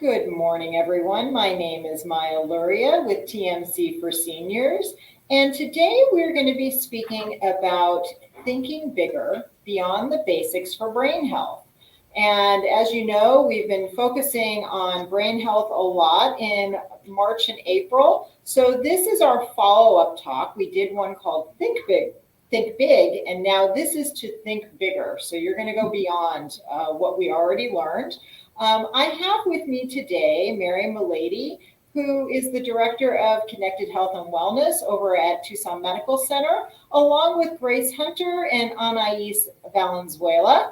Good morning, everyone. My name is Maya Luria with TMC for Seniors, and today we're going to be speaking about thinking bigger beyond the basics for brain health. And as you know, we've been focusing on brain health a lot in March and April. So this is our follow-up talk. We did one called Think Big, and now this is to think bigger. So you're going to go beyond what we already learned. I have with me today Mary Milady, who is the Director of Connected Health and Wellness over at Tucson Medical Center, along with Grace Hunter and Anais Valenzuela.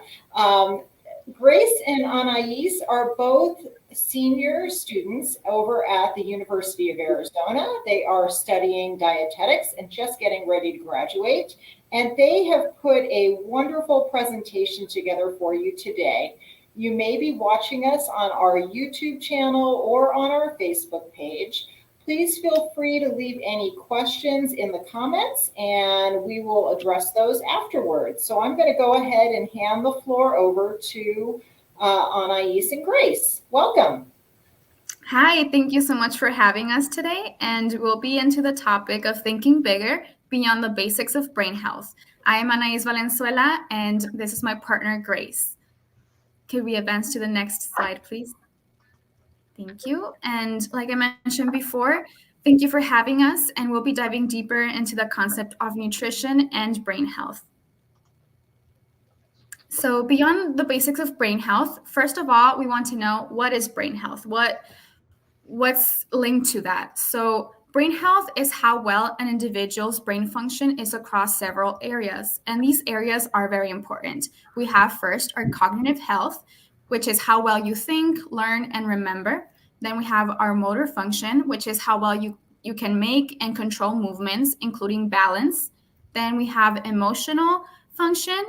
Grace and Anais are both senior students over at the University of Arizona. They are studying dietetics and just getting ready to graduate. And they have put a wonderful presentation together for you today. You may be watching us on our YouTube channel or on our Facebook page. Please feel free to leave any questions in the comments and we will address those afterwards. So I'm going to go ahead and hand the floor over to Anais and Grace. Welcome. Hi, thank you so much for having us today. And we'll be into the topic of thinking bigger beyond the basics of brain health. I am Anais Valenzuela and this is my partner, Grace. Could we advance to the next slide, please? Thank you. And like I mentioned before, thank you for having us, and we'll be diving deeper into the concept of nutrition and brain health. So beyond the basics of brain health, first of all, we want to know what is brain health? What's linked to that? So brain health is how well an individual's brain function is across several areas, and these areas are very important. We have first our cognitive health, which is how well you think, learn, and remember. Then we have our motor function, which is how well you can make and control movements, including balance. Then we have emotional function,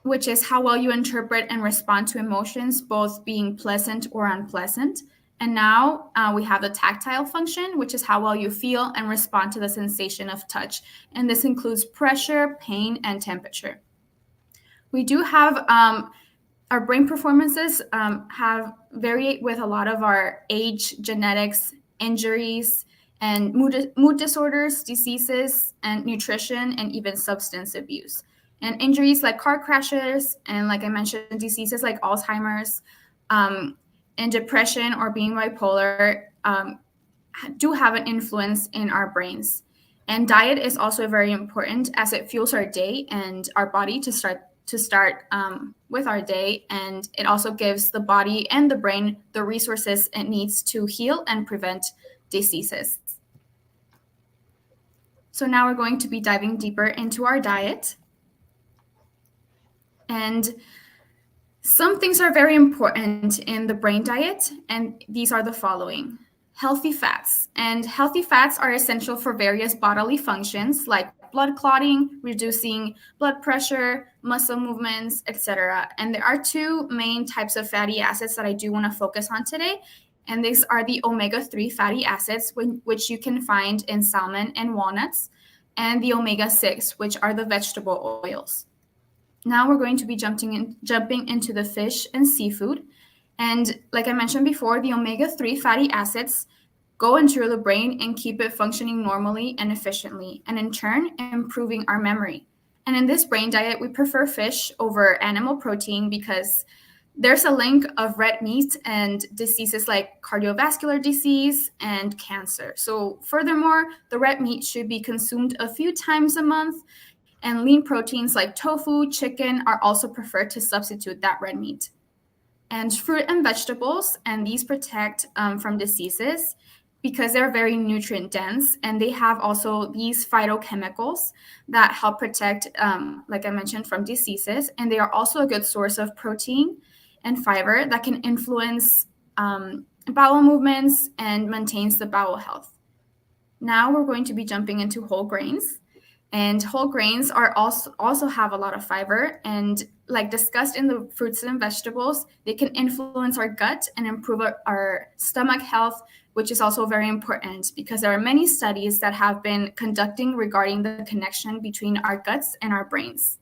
which is how well you interpret and respond to emotions, both being pleasant or unpleasant. And now we have the tactile function, which is how well you feel and respond to the sensation of touch. And this includes pressure, pain, and temperature. We do have our brain performances have varied with a lot of our age, genetics, injuries, and mood disorders, diseases, and nutrition, and even substance abuse. And injuries like car crashes, and like I mentioned, diseases like Alzheimer's, and depression or being bipolar do have an influence in our brains. And diet is also very important as it fuels our day and our body to start with our day. And it also gives the body and the brain the resources it needs to heal and prevent diseases. So now we're going to be diving deeper into our diet. And some things are very important in the brain diet, and these are the following. Healthy fats. And healthy fats are essential for various bodily functions like blood clotting, reducing blood pressure, muscle movements, etc. And there are two main types of fatty acids that I do want to focus on today. And these are the omega-3 fatty acids, which you can find in salmon and walnuts, and the omega-6, which are the vegetable oils. Now we're going to be jumping into the fish and seafood. And like I mentioned before, the omega-3 fatty acids go into the brain and keep it functioning normally and efficiently, and in turn, improving our memory. And in this brain diet, we prefer fish over animal protein because there's a link of red meat and diseases like cardiovascular disease and cancer. So furthermore, the red meat should be consumed a few times a month, and lean proteins like tofu, chicken are also preferred to substitute that red meat. And fruit and vegetables, and these protect from diseases because they're very nutrient dense, and they have also these phytochemicals that help protect, like I mentioned, from diseases. And they are also a good source of protein and fiber that can influence bowel movements and maintains the bowel health. Now we're going to be jumping into whole grains. And whole grains are also have a lot of fiber, and like discussed in the fruits and vegetables, they can influence our gut and improve our stomach health, which is also very important because there are many studies that have been conducting regarding the connection between our guts and our brains.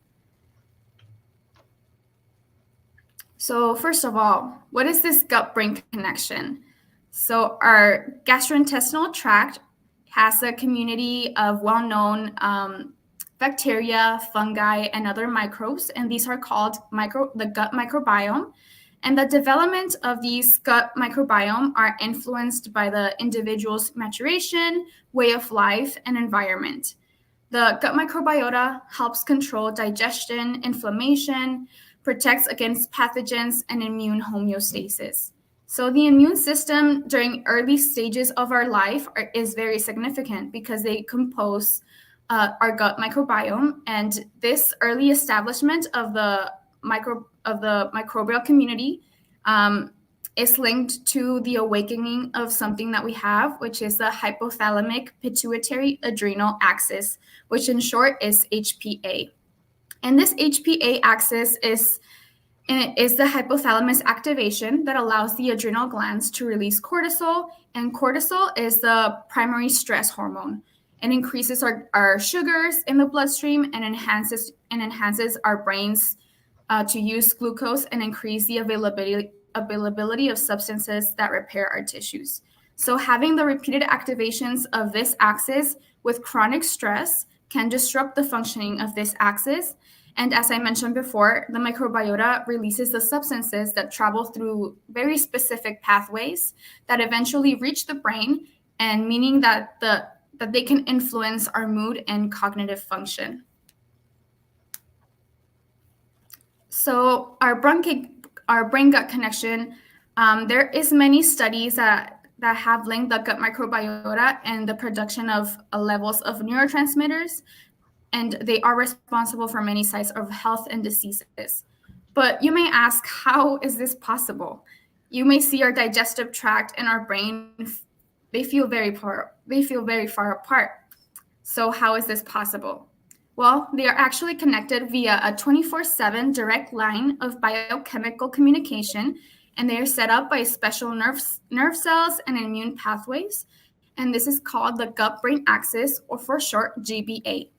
So, first of all, what is this gut brain connection? So, our gastrointestinal tract has a community of well known bacteria, fungi, and other microbes, and these are called the gut microbiome. And the development of these gut microbiome are influenced by the individual's maturation, way of life, and environment. The gut microbiota helps control digestion, inflammation, protects against pathogens, and immune homeostasis. So, the immune system during early stages of our life is very significant because they compose our gut microbiome, and this early establishment of the microbial community um, is linked to the awakening of something that we have, which is the hypothalamic pituitary adrenal axis, which in short is HPA. And this HPA axis is the hypothalamus activation that allows the adrenal glands to release cortisol, and cortisol is the primary stress hormone. It increases our sugars in the bloodstream and enhances our brains to use glucose and increase the availability of substances that repair our tissues. So having the repeated activations of this axis with chronic stress can disrupt the functioning of this axis. And as I mentioned before, the microbiota releases the substances that travel through very specific pathways that eventually reach the brain, and meaning that they can influence our mood and cognitive function. So our brain gut connection, there is many studies that have linked the gut microbiota and the production of levels of neurotransmitters, and they are responsible for many sites of health and diseases. But you may ask, how is this possible? You may see our digestive tract and our brain, they feel very far apart. So how is this possible? Well, they are actually connected via a 24/7 direct line of biochemical communication, and they are set up by special nerve cells and immune pathways. And this is called the gut brain axis, or for short, GBA.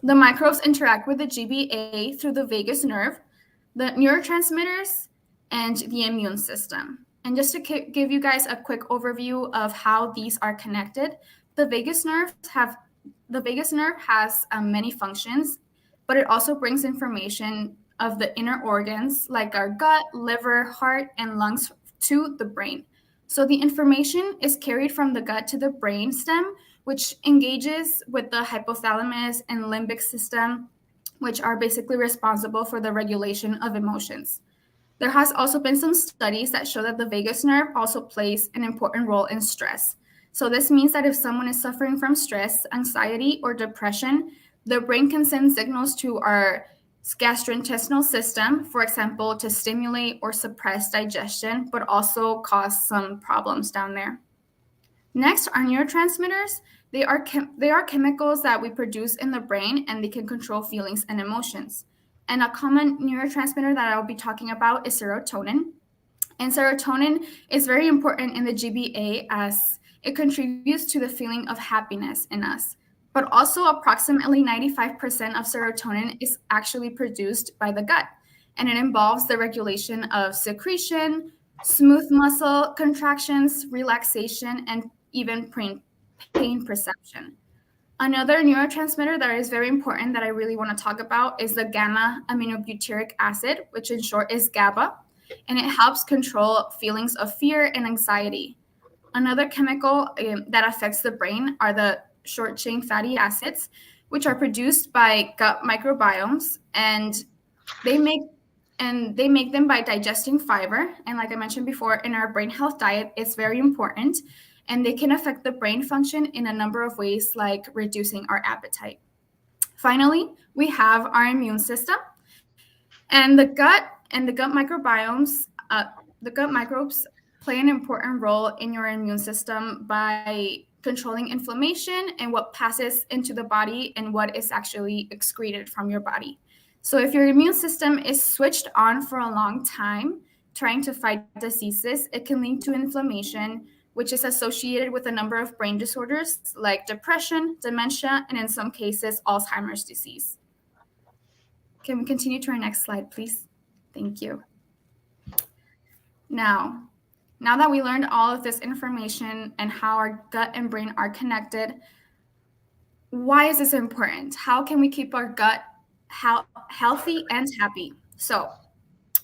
The microbes interact with the GBA through the vagus nerve, the neurotransmitters, and the immune system. And just to give you guys a quick overview of how these are connected, the vagus nerve has many functions, but it also brings information of the inner organs like our gut, liver, heart, and lungs to the brain. So the information is carried from the gut to the brain stem, which engages with the hypothalamus and limbic system, which are basically responsible for the regulation of emotions. There has also been some studies that show that the vagus nerve also plays an important role in stress. So this means that if someone is suffering from stress, anxiety, or depression, the brain can send signals to our gastrointestinal system, for example, to stimulate or suppress digestion, but also cause some problems down there. Next are neurotransmitters. They are chemicals that we produce in the brain, and they can control feelings and emotions. And a common neurotransmitter that I'll be talking about is serotonin. And serotonin is very important in the GBA as it contributes to the feeling of happiness in us. But also, approximately 95% of serotonin is actually produced by the gut, and it involves the regulation of secretion, smooth muscle contractions, relaxation, and even pain perception. Another neurotransmitter that is very important that I really want to talk about is the gamma aminobutyric acid, which in short is GABA, and it helps control feelings of fear and anxiety. Another chemical that affects the brain are the short chain fatty acids, which are produced by gut microbiomes, and they make them by digesting fiber. And like I mentioned before, in our brain health diet, it's very important. And they can affect the brain function in a number of ways, like reducing our appetite. Finally, we have our immune system. And the gut microbiomes, the gut microbes play an important role in your immune system by controlling inflammation and what passes into the body and what is actually excreted from your body. So if your immune system is switched on for a long time, trying to fight diseases, it can lead to inflammation, which is associated with a number of brain disorders like depression, dementia, and in some cases, Alzheimer's disease. Can we continue to our next slide, please? Thank you. Now that we learned all of this information and how our gut and brain are connected, why is this important? How can we keep our gut healthy and happy?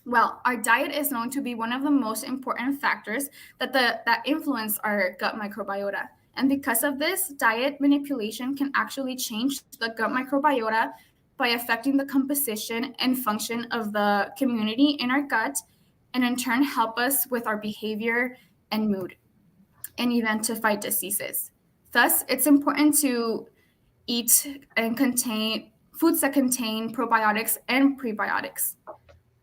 Well, our diet is known to be one of the most important factors that influence our gut microbiota. And because of this, diet manipulation can actually change the gut microbiota by affecting the composition and function of the community in our gut, and in turn help us with our behavior and mood, and even to fight diseases. Thus, it's important to eat and contain foods that contain probiotics and prebiotics.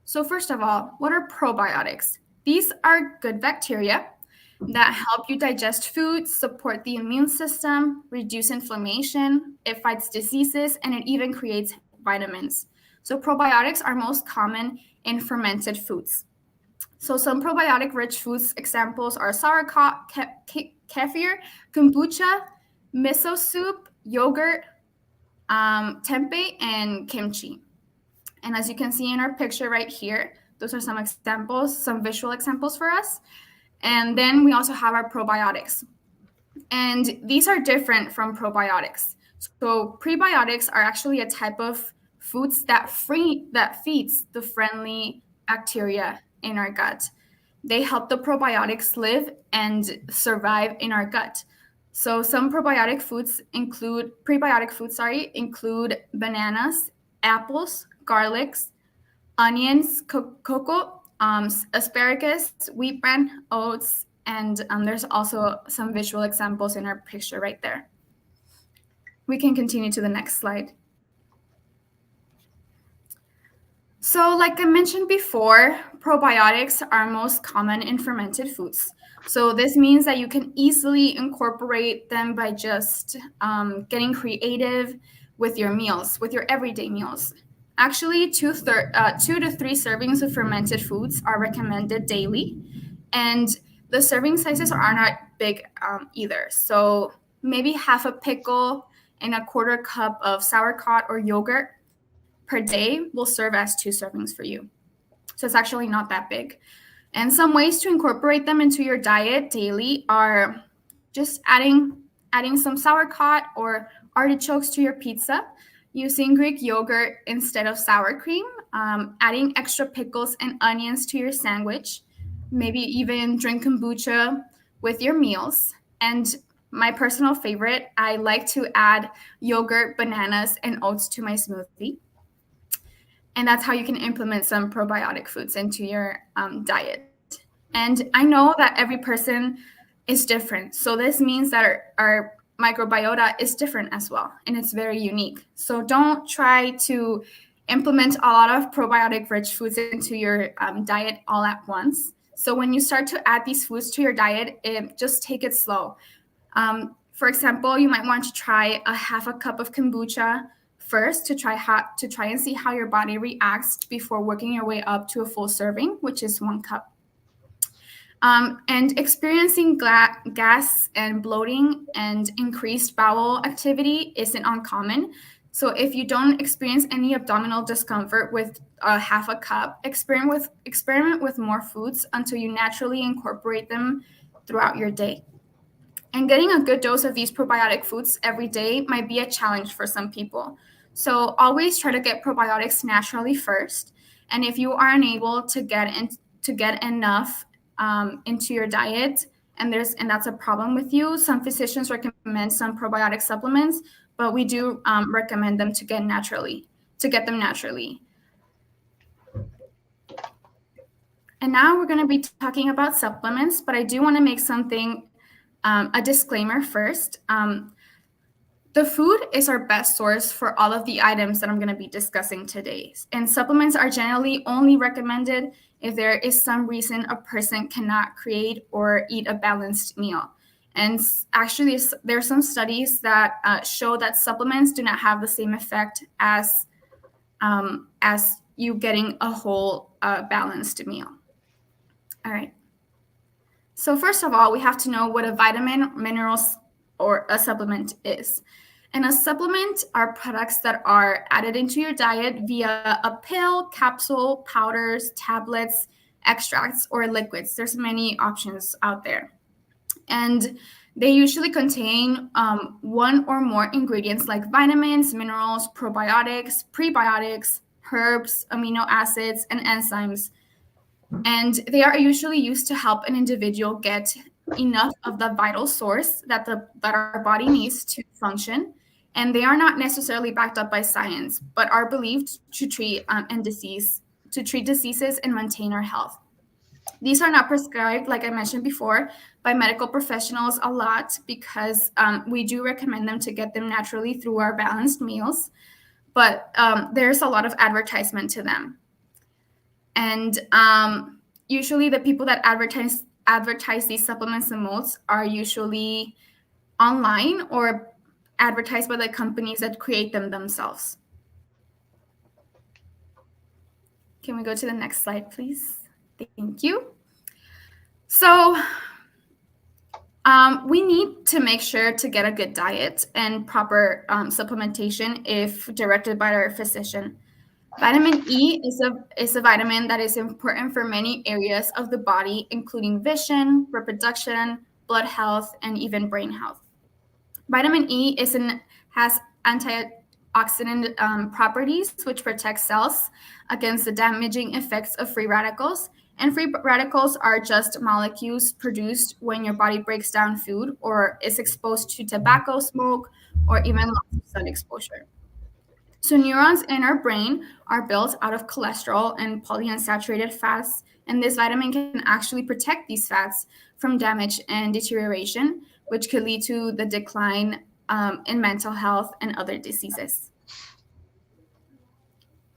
So first of all, what are probiotics? These are good bacteria that help you digest food, support the immune system, reduce inflammation, it fights diseases, and it even creates vitamins. So probiotics are most common in fermented foods. So some probiotic-rich foods examples are sauerkraut, kefir, kombucha, miso soup, yogurt, tempeh, and kimchi. And as you can see in our picture right here, those are some examples, some visual examples for us. And then we also have our probiotics. And these are different from probiotics. So prebiotics are actually a type of foods that feeds the friendly bacteria in our gut. They help the probiotics live and survive in our gut. So some prebiotic foods include bananas, apples, garlics, onions, cocoa, asparagus, wheat bran, oats, and there's also some visual examples in our picture right there. We can continue to the next slide. So like I mentioned before, probiotics are most common in fermented foods. So this means that you can easily incorporate them by just getting creative with your meals, with your everyday meals. Actually, 2 to 3 servings of fermented foods are recommended daily, and the serving sizes are not big either. So maybe half a pickle and a quarter cup of sauerkraut or yogurt per day will serve as 2 servings for you. So it's actually not that big. And some ways to incorporate them into your diet daily are just adding some sauerkraut or artichokes to your pizza, using Greek yogurt instead of sour cream, adding extra pickles and onions to your sandwich, maybe even drink kombucha with your meals. And my personal favorite, I like to add yogurt, bananas, and oats to my smoothie. And that's how you can implement some probiotic foods into your diet. And I know that every person is different. So this means that our microbiota is different as well, and it's very unique. So don't try to implement a lot of probiotic-rich foods into your diet all at once. So when you start to add these foods to your diet, just take it slow. For example, you might want to try a half a cup of kombucha first to try and see how your body reacts before working your way up to a full serving, which is 1 cup. And experiencing gas and bloating and increased bowel activity isn't uncommon. So if you don't experience any abdominal discomfort with half a cup, experiment with more foods until you naturally incorporate them throughout your day. And getting a good dose of these probiotic foods every day might be a challenge for some people. So always try to get probiotics naturally first. And if you are unable to get enough into your diet, and that's a problem with you, some physicians recommend some probiotic supplements, but we do recommend them to get them naturally. And now we're going to be talking about supplements, but I do want to make a disclaimer first. The food is our best source for all of the items that I'm going to be discussing today. And supplements are generally only recommended if there is some reason a person cannot create or eat a balanced meal. And actually, there are some studies that show that supplements do not have the same effect as you getting a whole balanced meal. All right. So first of all, we have to know what a vitamin, minerals, or a supplement is. And a supplement are products that are added into your diet via a pill, capsule, powders, tablets, extracts, or liquids. There's many options out there. And they usually contain one or more ingredients like vitamins, minerals, probiotics, prebiotics, herbs, amino acids, and enzymes. And they are usually used to help an individual get enough of the vital source that our body needs to function. And they are not necessarily backed up by science, but are believed to treat diseases and maintain our health. These are not prescribed, like I mentioned before, by medical professionals a lot, because we do recommend them to get them naturally through our balanced meals. But there's a lot of advertisement to them. And usually the people that advertise these supplements the most are usually online or advertised by the companies that create them themselves. Can we go to the next slide, please? Thank you. So we need to make sure to get a good diet and proper supplementation if directed by our physician. Vitamin E is a vitamin that is important for many areas of the body, including vision, reproduction, blood health, and even brain health. Vitamin E has antioxidant properties, which protect cells against the damaging effects of free radicals. And free radicals are just molecules produced when your body breaks down food or is exposed to tobacco smoke or even lots of sun exposure. So neurons in our brain are built out of cholesterol and polyunsaturated fats, and this vitamin can actually protect these fats from damage and deterioration, which could lead to the decline in mental health and other diseases.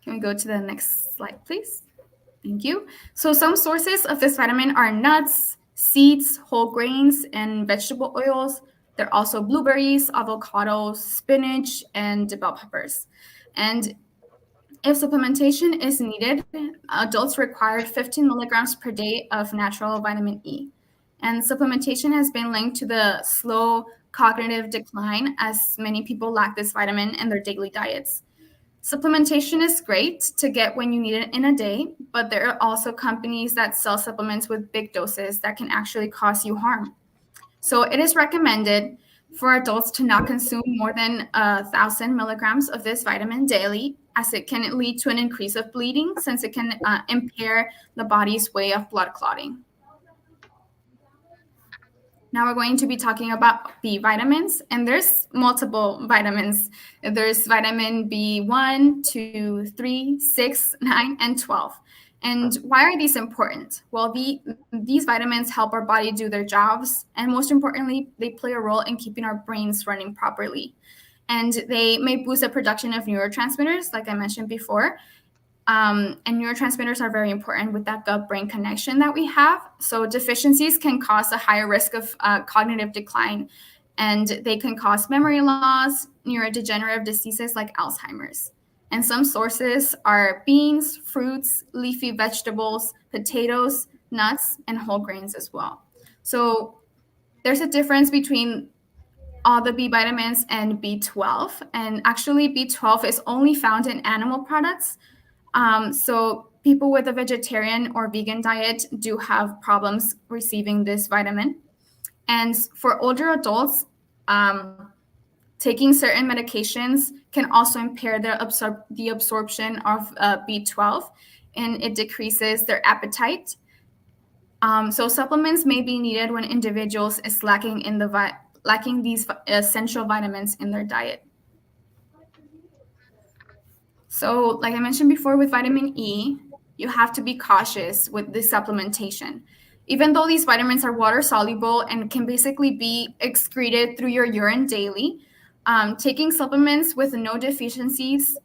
Can we go to the next slide, please? Thank you. So some sources of this vitamin are nuts, seeds, whole grains, and vegetable oils. There are also blueberries, avocados, spinach, and bell peppers. And if supplementation is needed, adults require 15 milligrams per day of natural vitamin E. And supplementation has been linked to the slow cognitive decline, as many people lack this vitamin in their daily diets. Supplementation is great to get when you need it in a day, but there are also companies that sell supplements with big doses that can actually cause you harm. So it is recommended for adults to not consume more than 1,000 milligrams of this vitamin daily, as it can lead to an increase of bleeding, since it can impair the body's way of blood clotting. Now we're going to be talking about B vitamins, and there's multiple vitamins. There's vitamin B1, 2, 3, 6, 9, and 12. And why are these important? Well, these vitamins help our body do their jobs, and most importantly, they play a role in keeping our brains running properly. And they may boost the production of neurotransmitters, like I mentioned before. And neurotransmitters are very important with that gut-brain connection that we have. So deficiencies can cause a higher risk of cognitive decline, and they can cause memory loss, neurodegenerative diseases like Alzheimer's. And some sources are beans, fruits, leafy vegetables, potatoes, nuts, and whole grains as well. So there's a difference between all the B vitamins and B12. And actually, B12 is only found in animal products. So people with a vegetarian or vegan diet do have problems receiving this vitamin. And for older adults, taking certain medications can also impair the absorption of B12, and it decreases their appetite. So supplements may be needed when individuals is lacking these essential vitamins in their diet. So, like I mentioned before, with vitamin E, you have to be cautious with this supplementation. Even though these vitamins are water soluble and can basically be excreted through your urine daily, taking supplements with no deficiencies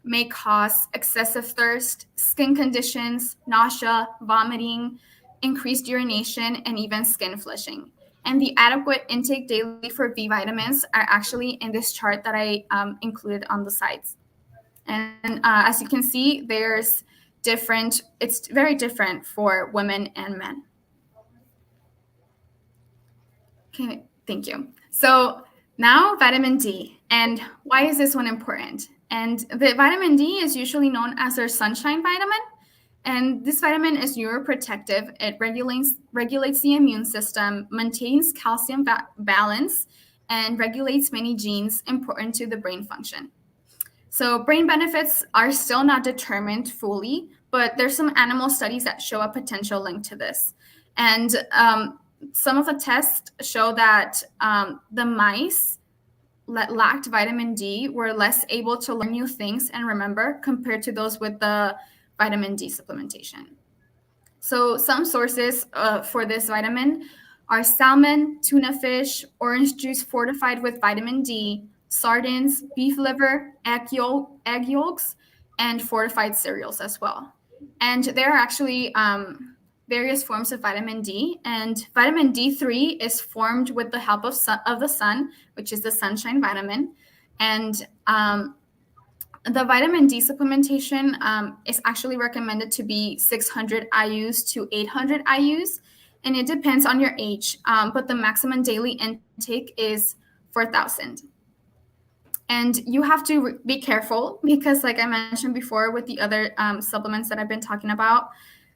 may cause excessive thirst, skin conditions, nausea, vomiting, increased urination, and even skin flushing. And the adequate intake daily for B vitamins are actually in this chart that I included on the sides. And as you can see, it's very different for women and men. Okay, thank you. So now vitamin D, and why is this one important? And the vitamin D is usually known as our sunshine vitamin, And this vitamin is neuroprotective. It regulates the immune system, maintains calcium balance, and regulates many genes important to the brain function. So brain benefits are still not determined fully, but there's some animal studies that show a potential link to this. And some of the tests show that the mice that lacked vitamin D were less able to learn new things and remember compared to those with the vitamin D supplementation. So some sources for this vitamin are salmon, tuna fish, orange juice fortified with vitamin D, sardines, beef liver, egg yolks, and fortified cereals as well. And there are actually various forms of vitamin D, and vitamin D3 is formed with the help of the sun, which is the sunshine vitamin. And the vitamin D supplementation is actually recommended to be 600 IUs to 800 IUs, and it depends on your age, but the maximum daily intake is 4,000. And you have to be careful because, like I mentioned before, with the other supplements that I've been talking about,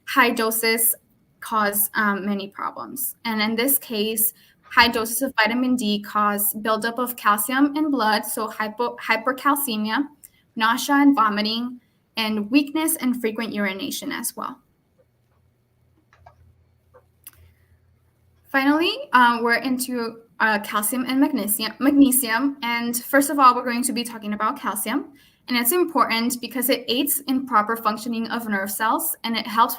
high doses cause many problems. And in this case, high doses of vitamin D cause buildup of calcium in blood, so hypercalcemia, nausea and vomiting, and weakness and frequent urination as well. Finally, we're into calcium and magnesium. And first of all, we're going to be talking about calcium. And it's important because it aids in proper functioning of nerve cells and it helps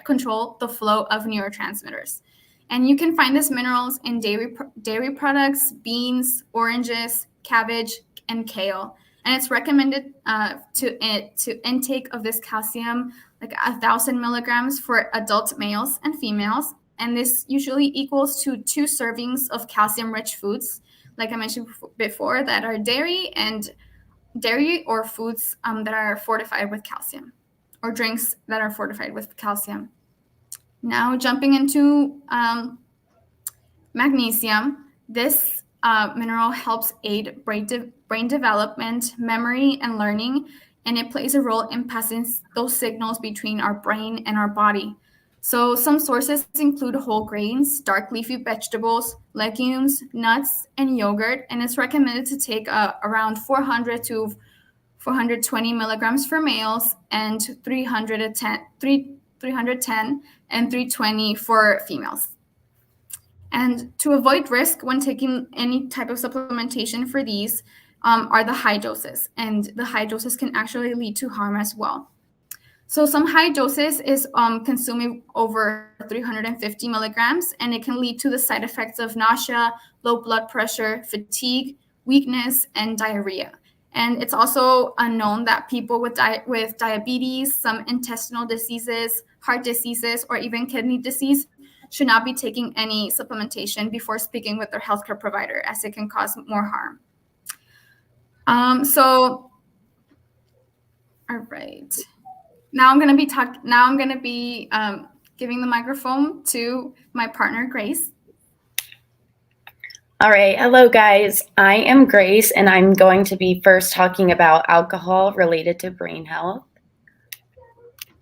control the flow of neurotransmitters. And you can find these minerals in dairy products, beans, oranges, cabbage, and kale. And it's recommended to intake of this calcium like 1,000 milligrams for adult males and females. And this usually equals to 2 servings of calcium-rich foods, like I mentioned before, that are dairy or foods that are fortified with calcium, or drinks that are fortified with calcium. Now jumping into magnesium, this mineral helps aid brain development, memory, and learning, and it plays a role in passing those signals between our brain and our body. So some sources include whole grains, dark leafy vegetables, legumes, nuts, and yogurt, and it's recommended to take around 400 to 420 milligrams for males and 310 and 320 for females. And to avoid risk when taking any type of supplementation for these are the high doses, and the high doses can actually lead to harm as well. So some high doses is consuming over 350 milligrams, and it can lead to the side effects of nausea, low blood pressure, fatigue, weakness, and diarrhea. And it's also unknown that people with diabetes, some intestinal diseases, heart diseases, or even kidney disease should not be taking any supplementation before speaking with their healthcare provider, as it can cause more harm. All right. Now I'm going to be giving the microphone to my partner, Grace. All right. Hello, guys. I am Grace, and I'm going to be first talking about alcohol related to brain health.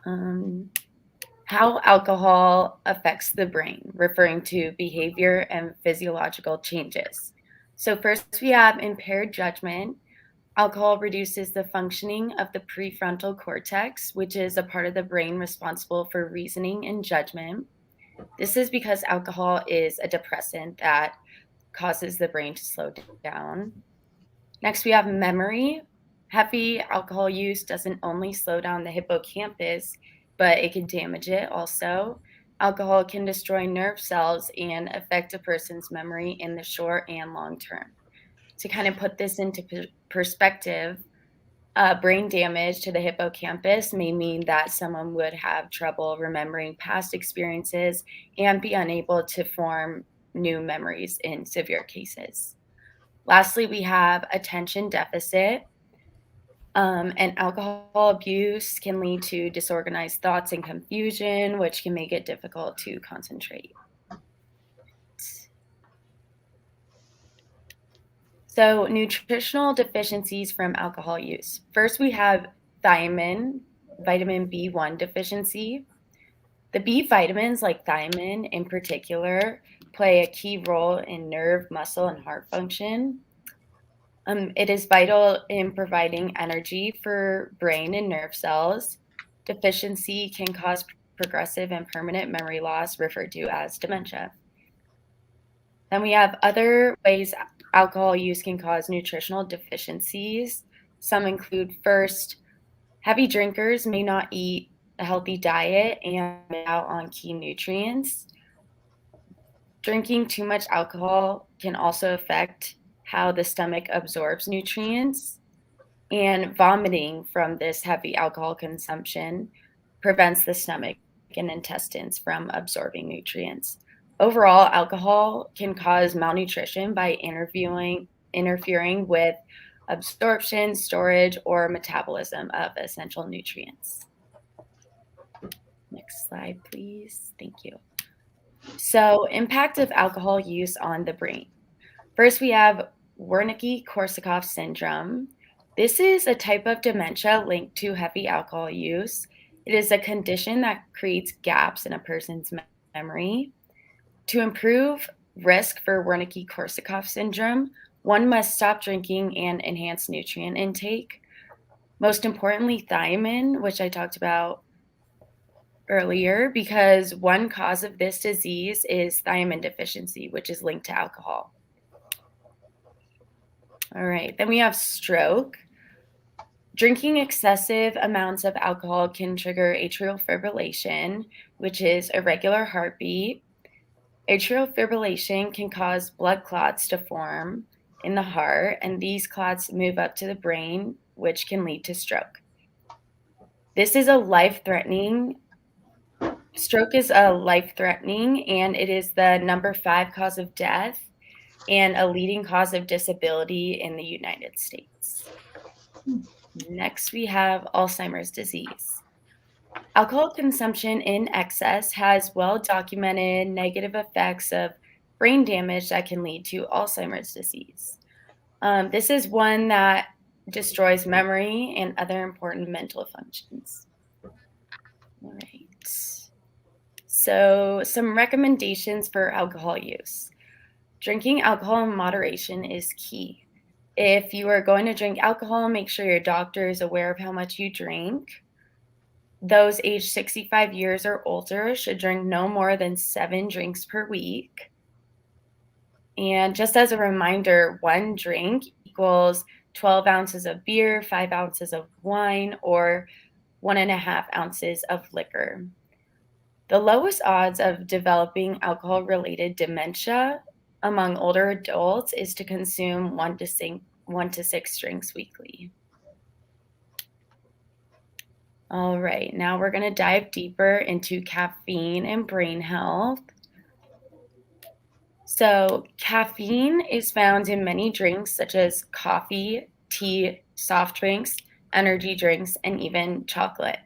How alcohol affects the brain, referring to behavior and physiological changes. So first we have impaired judgment. Alcohol reduces the functioning of the prefrontal cortex, which is a part of the brain responsible for reasoning and judgment. This is because alcohol is a depressant that causes the brain to slow down. Next, we have memory. Heavy alcohol use doesn't only slow down the hippocampus, but it can damage it also. Alcohol can destroy nerve cells and affect a person's memory in the short and long term. To kind of put this into perspective, brain damage to the hippocampus may mean that someone would have trouble remembering past experiences and be unable to form new memories in severe cases. Lastly, we have attention deficit. And alcohol abuse can lead to disorganized thoughts and confusion, which can make it difficult to concentrate. So nutritional deficiencies from alcohol use. First, we have thiamine vitamin B1 deficiency. The B vitamins, like thiamine in particular, play a key role in nerve, muscle, and heart function. It is vital in providing energy for brain and nerve cells. Deficiency can cause progressive and permanent memory loss, referred to as dementia. Then we have other ways alcohol use can cause nutritional deficiencies. Some include, first, heavy drinkers may not eat a healthy diet and miss out on key nutrients. Drinking too much alcohol can also affect how the stomach absorbs nutrients, and vomiting from this heavy alcohol consumption prevents the stomach and intestines from absorbing nutrients. Overall, alcohol can cause malnutrition by interfering with absorption, storage, or metabolism of essential nutrients. Next slide, please. Thank you. So, impact of alcohol use on the brain. First, we have Wernicke-Korsakoff syndrome. This is a type of dementia linked to heavy alcohol use. It is a condition that creates gaps in a person's memory. To improve risk for Wernicke-Korsakoff syndrome, one must stop drinking and enhance nutrient intake. Most importantly, thiamine, which I talked about earlier, because one cause of this disease is thiamine deficiency, which is linked to alcohol. All right, then we have stroke. Drinking excessive amounts of alcohol can trigger atrial fibrillation, which is irregular heartbeat. Atrial fibrillation can cause blood clots to form in the heart, and these clots move up to the brain, which can lead to stroke. Stroke is a life-threatening, and it is the number 5 cause of death and a leading cause of disability in the United States. Next, we have Alzheimer's disease. Alcohol consumption in excess has well-documented negative effects of brain damage that can lead to Alzheimer's disease. This is one that destroys memory and other important mental functions. All right. So, some recommendations for alcohol use. Drinking alcohol in moderation is key. If you are going to drink alcohol, make sure your doctor is aware of how much you drink. Those aged 65 years or older should drink no more than 7 drinks per week. And just as a reminder, 1 drink equals 12 ounces of beer, 5 ounces of wine, or 1.5 ounces of liquor. The lowest odds of developing alcohol-related dementia among older adults is to consume 1 to 6 drinks weekly. All right, now we're going to dive deeper into caffeine and brain health. So, caffeine is found in many drinks such as coffee, tea, soft drinks, energy drinks, and even chocolate.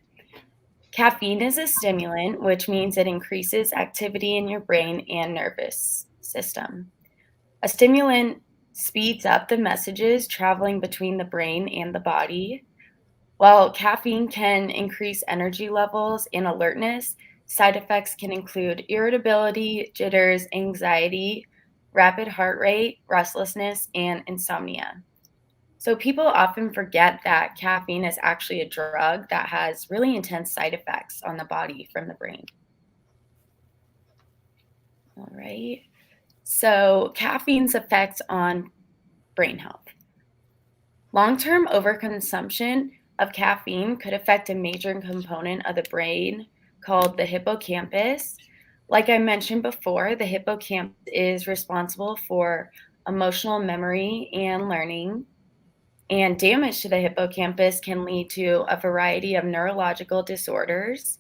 Caffeine is a stimulant, which means it increases activity in your brain and nervous system. A stimulant speeds up the messages traveling between the brain and the body. While caffeine can increase energy levels and alertness, side effects can include irritability, jitters, anxiety, rapid heart rate, restlessness, and insomnia. So people often forget that caffeine is actually a drug that has really intense side effects on the body from the brain. All right. So caffeine's effects on brain health. Long-term overconsumption of caffeine could affect a major component of the brain called the hippocampus. Like I mentioned before, the hippocampus is responsible for emotional memory and learning. And damage to the hippocampus can lead to a variety of neurological disorders.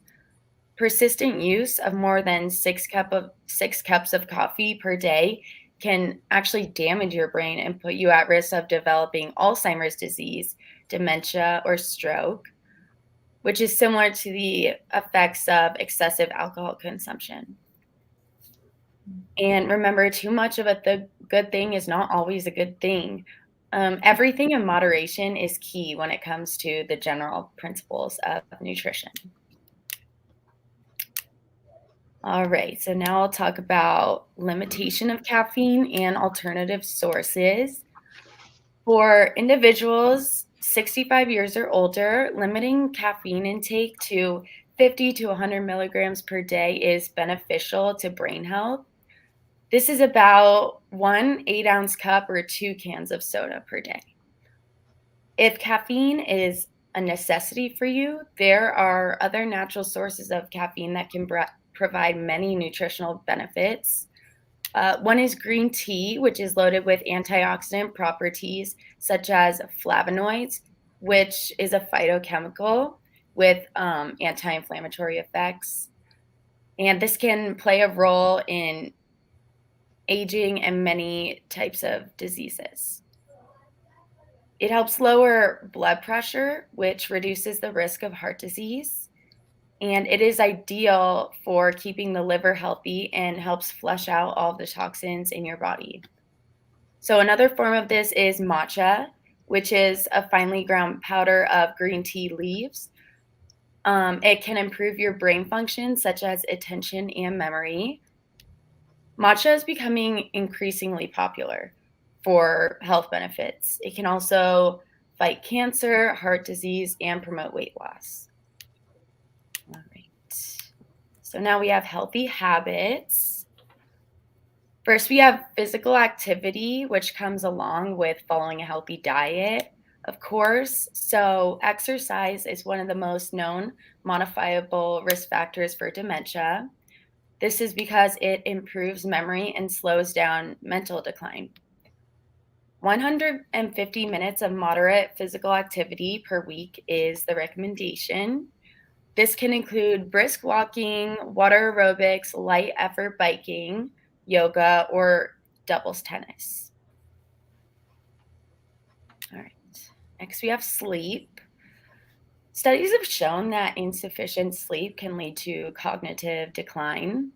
Persistent use of more than 6 cups of coffee per day can actually damage your brain and put you at risk of developing Alzheimer's disease, dementia, or stroke, which is similar to the effects of excessive alcohol consumption. And remember, too much of a good thing is not always a good thing. Everything in moderation is key when it comes to the general principles of nutrition. All right, so now I'll talk about limitation of caffeine and alternative sources. For individuals 65 years or older, limiting caffeine intake to 50 to 100 milligrams per day is beneficial to brain health. This is about 1 8-ounce cup or 2 cans of soda per day. If caffeine is a necessity for you, there are other natural sources of caffeine that can provide many nutritional benefits. One is green tea, which is loaded with antioxidant properties such as flavonoids, which is a phytochemical with anti-inflammatory effects. And this can play a role in aging and many types of diseases. It helps lower blood pressure, which reduces the risk of heart disease. And it is ideal for keeping the liver healthy and helps flush out all the toxins in your body. So another form of this is matcha, which is a finely ground powder of green tea leaves. It can improve your brain function, such as attention and memory. Matcha is becoming increasingly popular for health benefits. It can also fight cancer, heart disease, and promote weight loss. All right. So now we have healthy habits. First, we have physical activity, which comes along with following a healthy diet, of course. So exercise is one of the most known modifiable risk factors for dementia. This is because it improves memory and slows down mental decline. 150 minutes of moderate physical activity per week is the recommendation. This can include brisk walking, water aerobics, light effort biking, yoga, or doubles tennis. All right. Next, we have sleep. Studies have shown that insufficient sleep can lead to cognitive decline.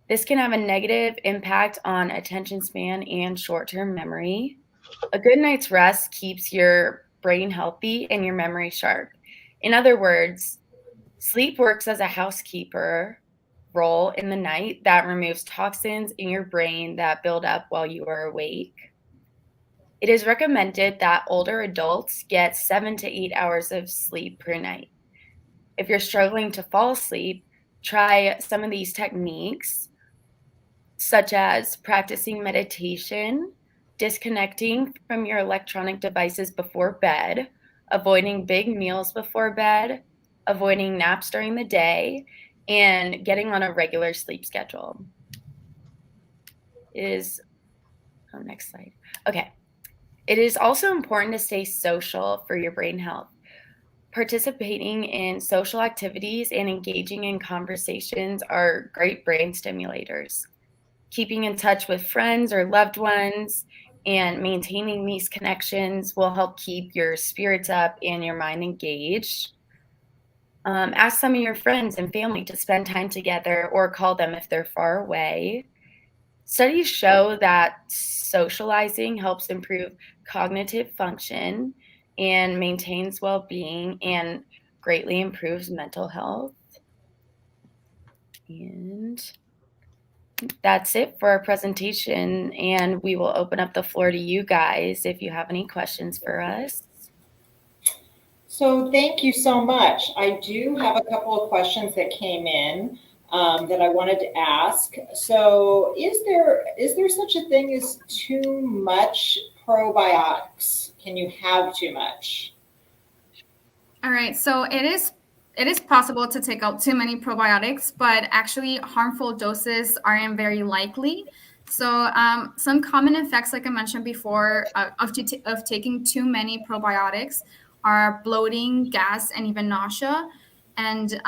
This can have a negative impact on attention span and short-term memory. A good night's rest keeps your brain healthy and your memory sharp. In other words, sleep works as a housekeeper role in the night that removes toxins in your brain that build up while you are awake. It is recommended that older adults get 7 to 8 hours of sleep per night. If you're struggling to fall asleep, try some of these techniques, such as practicing meditation, disconnecting from your electronic devices before bed, avoiding big meals before bed, avoiding naps during the day, and getting on a regular sleep schedule. Next slide. Okay. It is also important to stay social for your brain health. Participating in social activities and engaging in conversations are great brain stimulators. Keeping in touch with friends or loved ones and maintaining these connections will help keep your spirits up and your mind engaged. Ask some of your friends and family to spend time together or call them if they're far away. Studies show that socializing helps improve cognitive function and maintains well-being and greatly improves mental health. And that's it for our presentation, and we will open up the floor to you guys if you have any questions for us. So thank you so much. I do have a couple of questions that came in that I wanted to ask. So is there such a thing as too much probiotics? Can you have too much? All right, so it is possible to take out too many probiotics, but actually harmful doses aren't very likely. So some common effects, like I mentioned before, of taking too many probiotics are bloating, gas, and even nausea. And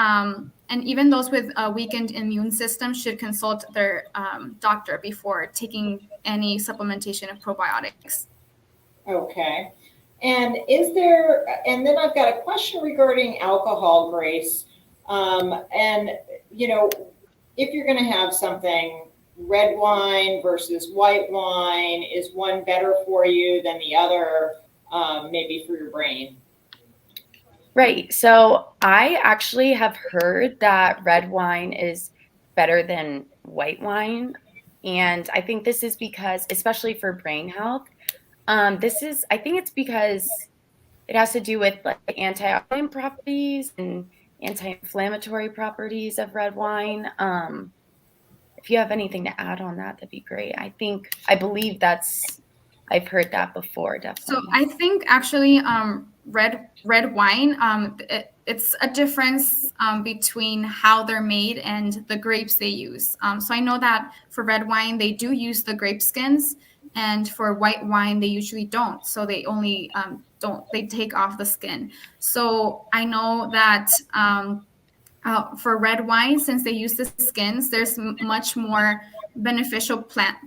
even those with a weakened immune system should consult their doctor before taking any supplementation of probiotics. Okay. And then I've got a question regarding alcohol, Grace. And, if you're going to have something red wine versus white wine? Is one better for you than the other, maybe for your brain? Right. So I actually have heard that red wine is better than white wine. And I think this is because, especially for brain health, I think it's because it has to do with like antioxidant properties and anti-inflammatory properties of red wine. If you have anything to add on that, that'd be great. I believe I've heard that before, So definitely. I think actually red wine, it's a difference between how they're made and the grapes they use. So I know that for red wine they do use the grape skins, and for white wine they usually don't. So they only they take off the skin. So I know that for red wine, since they use the skins, there's much more beneficial plant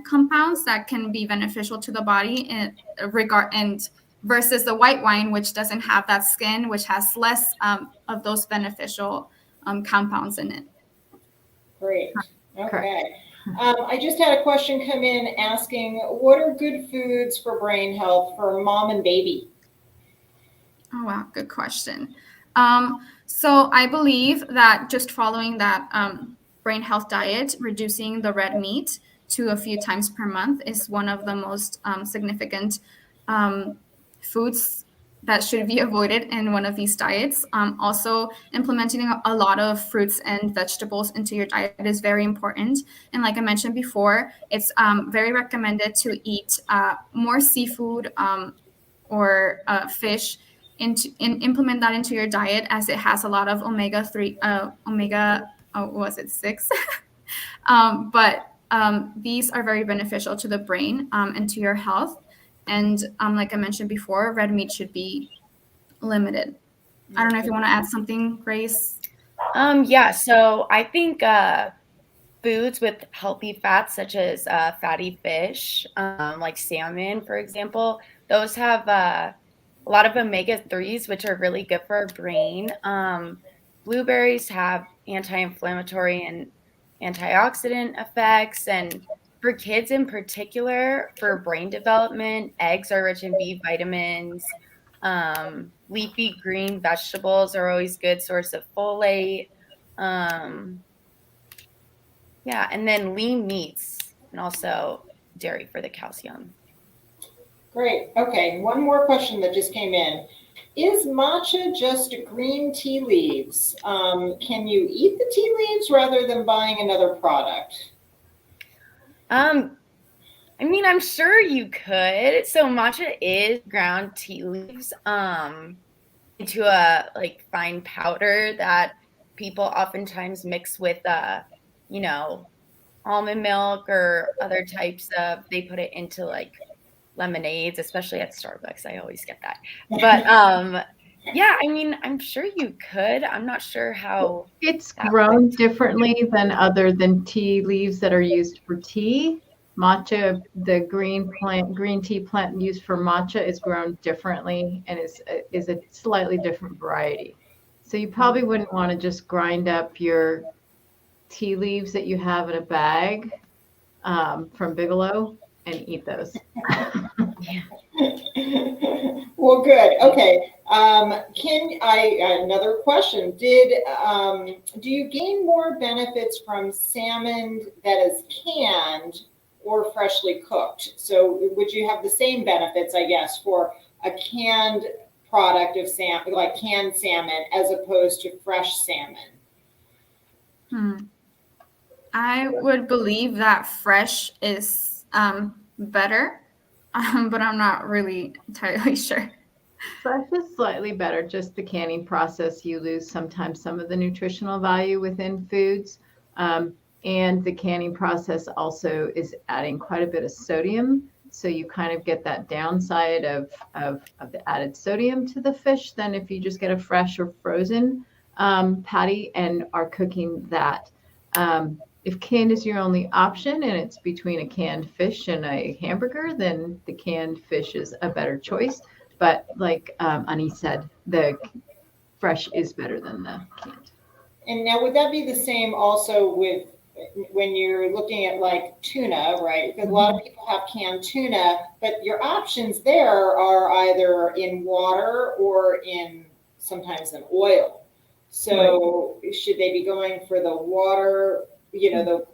compounds that can be beneficial to the body in regard and versus the white wine, which doesn't have that skin, which has less of those beneficial compounds in it. Great. Okay. Correct. I just had a question come in asking, what are good foods for brain health for mom and baby? Oh, wow. Good question. So I believe that just following that brain health diet, reducing the red meat to a few times per month is one of the most significant foods that should be avoided in one of these diets. Also, implementing a lot of fruits and vegetables into your diet is very important. And like I mentioned before, it's very recommended to eat more seafood or fish implement that into your diet, as it has a lot of omega-3 6 but these are very beneficial to the brain and to your health. And like I mentioned before, red meat should be limited. I don't know if you want to add something, Grace. Yeah, so I think foods with healthy fats, such as fatty fish, like salmon, for example, those have a lot of omega-3s, which are really good for our brain. Blueberries have anti-inflammatory and antioxidant effects. And for kids in particular, for brain development, eggs are rich in B vitamins. Leafy green vegetables are always good source of folate. Yeah, and then lean meats and also dairy for the calcium. Great. Okay. One more question that just came in. Is matcha just green tea leaves? Can you eat the tea leaves rather than buying another product? I mean, I'm sure you could. So matcha is ground tea leaves into a like fine powder that people oftentimes mix with you know, almond milk or other types of, they put it into like lemonades, especially at Starbucks. I always get that. But yeah, I mean, I'm sure you could. I'm not sure how It's that grown works. differently than tea leaves that are used for tea. Matcha, the green tea plant used for matcha is grown differently and is a slightly different variety. So you probably wouldn't want to just grind up your tea leaves that you have in a bag from Bigelow and eat those. Yeah. Well, good. Okay. Another question? Do you gain more benefits from salmon that is canned or freshly cooked? So would you have the same benefits, I guess, for a canned product of salmon, like canned salmon, as opposed to fresh salmon? I would believe that fresh is better, but I'm not really entirely sure. Fresh is slightly better. Just the canning process, you lose sometimes some of the nutritional value within foods. And the canning process also is adding quite a bit of sodium. So you kind of get that downside of the added sodium to the fish than if you just get a fresh or frozen patty and are cooking that. If canned is your only option and it's between a canned fish and a hamburger, then the canned fish is a better choice. But like Ani said, the fresh is better than the canned. And now, would that be the same also with when you're looking at like tuna, right? Because a lot of people have canned tuna, but your options there are either in water or in sometimes in oil. So should they be going for the water, the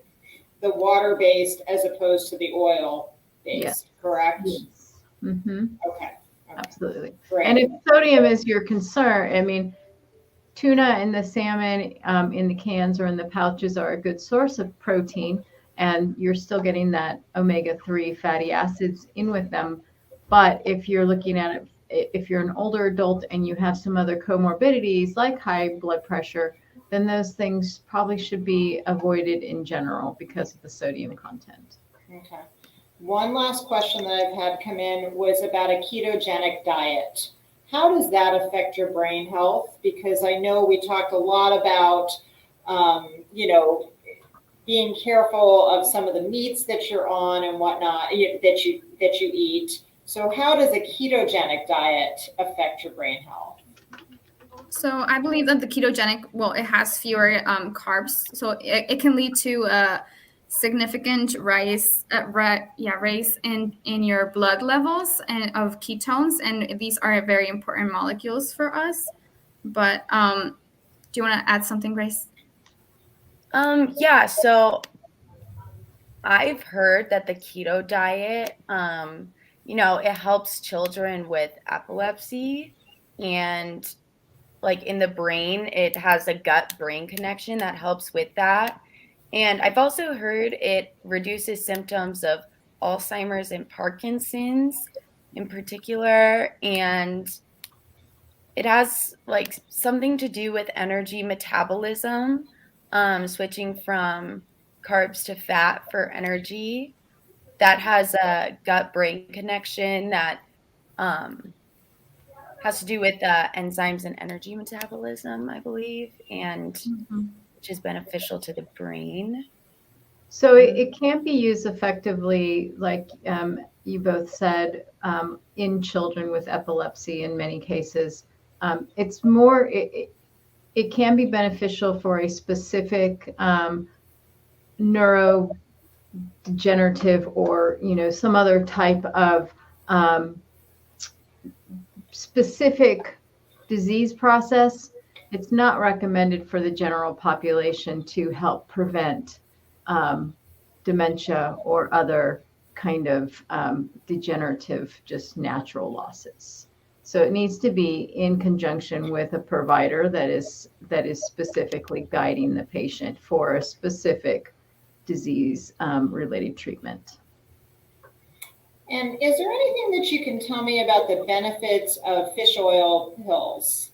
water based as opposed to the oil based, correct? Yes. Mm-hmm. Okay. Absolutely. Great. And if sodium is your concern, I mean, tuna and the salmon in the cans or in the pouches are a good source of protein, and you're still getting that omega-3 fatty acids in with them. But if you're looking at it, if you're an older adult and you have some other comorbidities like high blood pressure, then those things probably should be avoided in general because of the sodium content. Okay. One last question that I've had come in was about a ketogenic diet. How does that affect your brain health? Because I know we talked a lot about, being careful of some of the meats that you're on and whatnot that you eat. So how does a ketogenic diet affect your brain health? So I believe that the ketogenic, it has fewer carbs, so it can lead to a significant rise in your blood levels and of ketones, and these are very important molecules for us. But do you want to add something, Grace? Yeah, so I've heard that the keto diet, it helps children with epilepsy, and like in the brain, it has a gut-brain connection that helps with that. And I've also heard it reduces symptoms of Alzheimer's and Parkinson's in particular, and it has like something to do with energy metabolism, switching from carbs to fat for energy. That has a gut-brain connection that has to do with enzymes and energy metabolism, I believe, and which is beneficial to the brain. So it can't be used effectively, like you both said, in children with epilepsy in many cases. It's more, it can be beneficial for a specific neurodegenerative or, some other type of specific disease process. It's not recommended for the general population to help prevent dementia or other kind of degenerative, just natural losses. So it needs to be in conjunction with a provider that is specifically guiding the patient for a specific disease related treatment. And is there anything that you can tell me about the benefits of fish oil pills?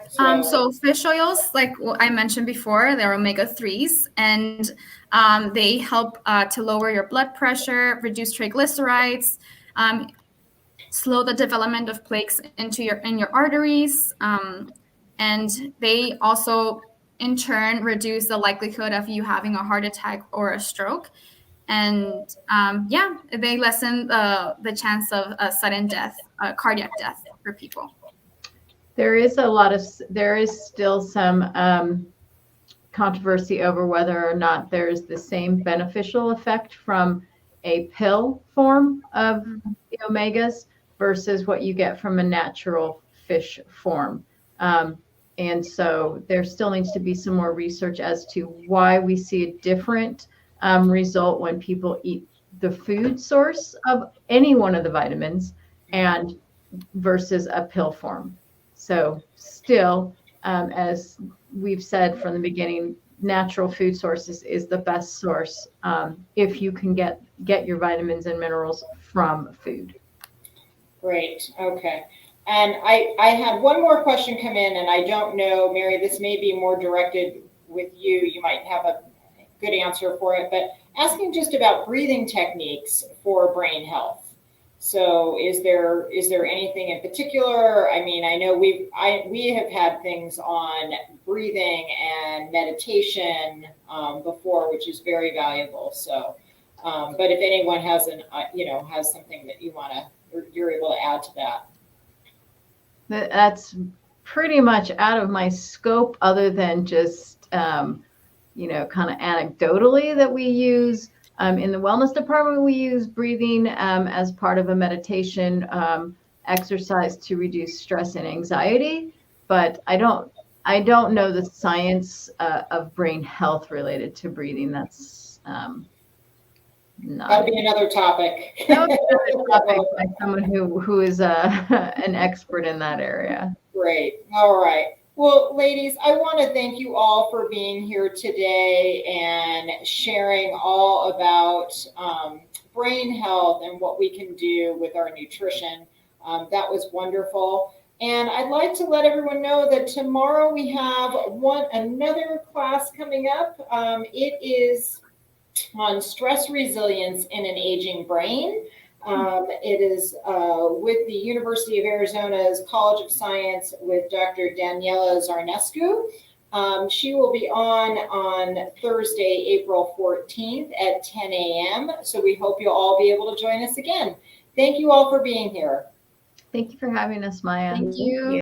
So fish oils, like I mentioned before, they're omega-3s, and they help to lower your blood pressure, reduce triglycerides, slow the development of plaques in your arteries, and they also, in turn, reduce the likelihood of you having a heart attack or a stroke. And they lessen the chance of a sudden death, cardiac death for people. There is still some controversy over whether or not there's the same beneficial effect from a pill form of the omegas versus what you get from a natural fish form. And so there still needs to be some more research as to why we see a different result when people eat the food source of any one of the vitamins and versus a pill form. So still, as we've said from the beginning, natural food sources is the best source if you can get your vitamins and minerals from food. Great. Okay. And I had one more question come in, and I don't know, Mary, this may be more directed with you. You might have a good answer for it, but asking just about breathing techniques for brain health. So is there anything in particular? I mean, I know we have had things on breathing and meditation before, which is very valuable. So, but if anyone has has something that you're able to add to that. That's pretty much out of my scope, other than just kind of anecdotally that we use. In the wellness department, we use breathing as part of a meditation exercise to reduce stress and anxiety. But I don't know the science of brain health related to breathing. That's not. That'll be another topic. That would be another topic by someone who is an expert in that area. Great. All right. Well, ladies, I want to thank you all for being here today and sharing all about brain health and what we can do with our nutrition. That was wonderful. And I'd like to let everyone know that tomorrow we have another class coming up. It is on stress resilience in an aging brain. It is with the University of Arizona's College of Science with Dr. Daniela Zarnescu. She will be on Thursday, April 14th at 10 a.m. So we hope you'll all be able to join us again. Thank you all for being here. Thank you for having us, Maya. Thank you.